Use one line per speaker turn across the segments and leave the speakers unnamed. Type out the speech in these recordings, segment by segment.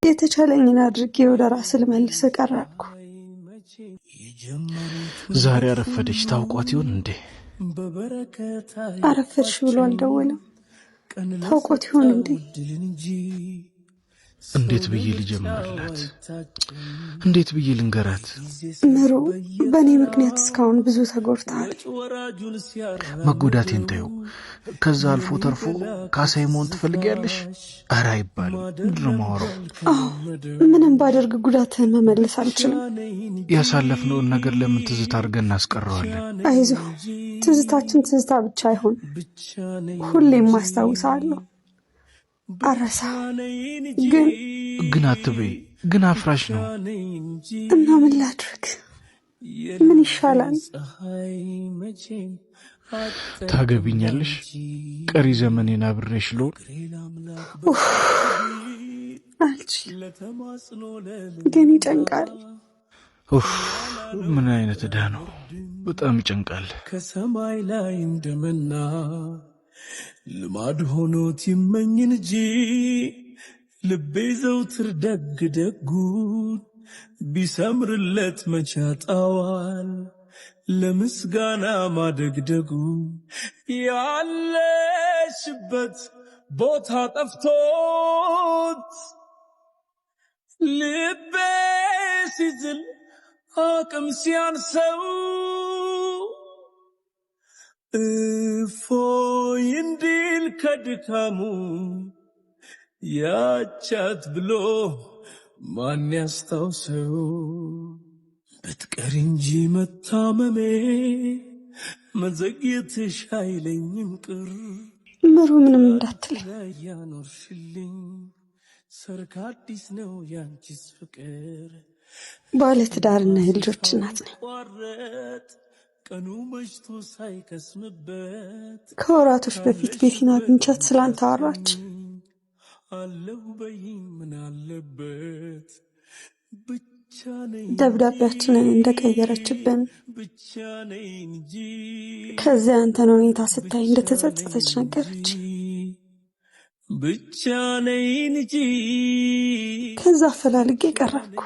የተቻለኝን አድርጌ ወደ ራስ ልመልስ ቀረብኩ።
ዛሬ አረፈደች። ታውቋት ይሆን እንዴ?
አረፈድሽ ብሎ አልደወለም። ታውቆት ይሆን እንዴ?
እንዴት ብዬ ልጀምርላት? እንዴት ብዬ ልንገራት?
ምሩ፣ በእኔ ምክንያት እስካሁን ብዙ ተጎድተሃል።
መጎዳቴን ተይው። ከዛ አልፎ ተርፎ ካሳይ መሆን ትፈልጊያለሽ? ኧረ አይባልም። ምንድን ነው የማወራው?
አዎ፣ ምንም ባደርግ ጉዳትህን መመለስ አልችልም።
ያሳለፍነውን ነገር ለምን ትዝታ አድርገን እናስቀረዋለን?
አይዞህ፣ ትዝታችን ትዝታ ብቻ አይሆን፣ ሁሌም ማስታውሳለሁ። አረሳ
ግን አትበይ። ግን አፍራሽ ነው።
እና ምን ላድርግ? ምን ይሻላል?
ታገቢኛለሽ? ቀሪ ዘመኔን አብሬሽ ልሆን?
አልችልም፣ ግን ይጨንቃል።
ምን አይነት ዕዳ ነው? በጣም ይጨንቃል።
ከሰማይ ላይ እንደመና ልማድ ሆኖት ይመኝ እንጂ ልቤ ዘውትር ደግ ደጉን ቢሰምርለት መቻጣዋል ለምስጋና ማደግደጉ ያለሽበት ቦታ ጠፍቶት ልቤ ሲዝል አቅም ሲያንሰው እፎይ እንዲል ከድካሙ ያቻት ብሎ ማን ያስታውሰው? ብትቀሪ እንጂ መታመሜ መዘግየትሽ አይለኝም ቅር።
ምሩ፣ ምንም እንዳትለኝ።
ያኖርሽልኝ ሰርክ አዲስ ነው ያንቺስ ፍቅር።
ባለትዳርና የልጆች እናት ነኝ።
ቀኑ መሽቶ ሳይከስምበት
ከወራቶች በፊት ቤቲን አግኝቻት ስላንተ አወራች።
አለሁ በይኝ ምን አለበት ብቻ ነኝ።
ደብዳቤያችንን እንደቀየረችብን ከዚያ አንተን ሁኔታ ስታይ እንደተጸጸተች ነገረች።
ብቻ ነኝ እንጂ
ከዛ አፈላልጌ ቀረብኩ።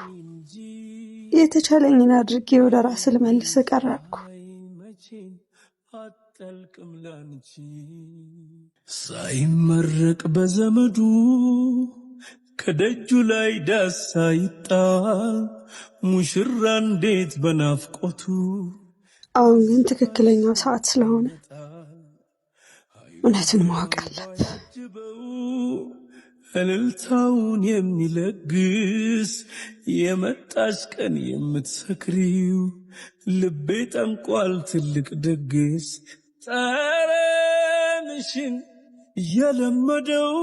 የተቻለኝን አድርጌ ወደ ራስ ልመልስ ቀረብኩ።
አጠልቅም ላንቺ ሳይመረቅ በዘመዱ ከደጁ ላይ ዳሳ ይጣል ሙሽራ እንዴት በናፍቆቱ።
አሁን ግን ትክክለኛው ሰዓት ስለሆነ እውነቱን ማወቅ አለብህ። እልልታውን የሚለግስ የመጣሽ ቀን የምትሰክሪው ልቤ ጠንቋል ትልቅ ድግስ ጠረንሽን የለመደው።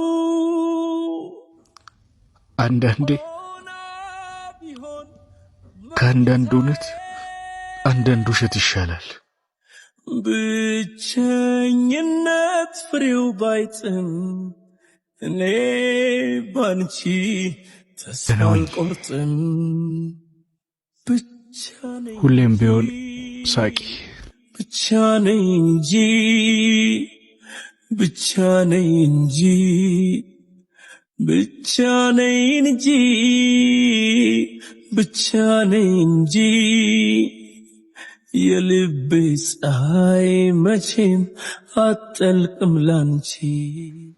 አንዳንዴ ከአንዳንድ እውነት አንዳንድ ውሸት ይሻላል።
ብቸኝነት ፍሬው ባይጥም እኔ ባንቺ ተስፋ አልቆርጥም።
ሁሌም ቢሆን ሳቂ።
ብቻ ነኝ እንጂ ብቻ ነኝ እንጂ ብቻ ነኝ እንጂ ብቻ ነኝ እንጂ የልቤ ፀሐይ መቼም አጠልቅም ላንቺ።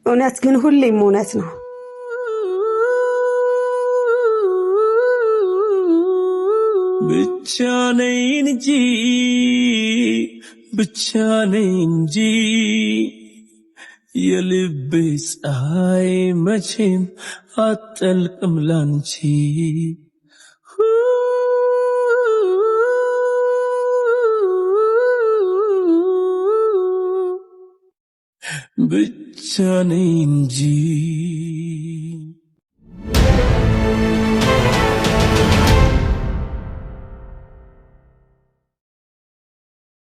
እውነት ግን ሁሌም እውነት ነው።
ብቻ ነኝ እንጂ ብቻ ነኝ እንጂ የልቤ ፀሐይ መቼም አጠልቅም ላንቺ። ብቻ ነኝ እንጂ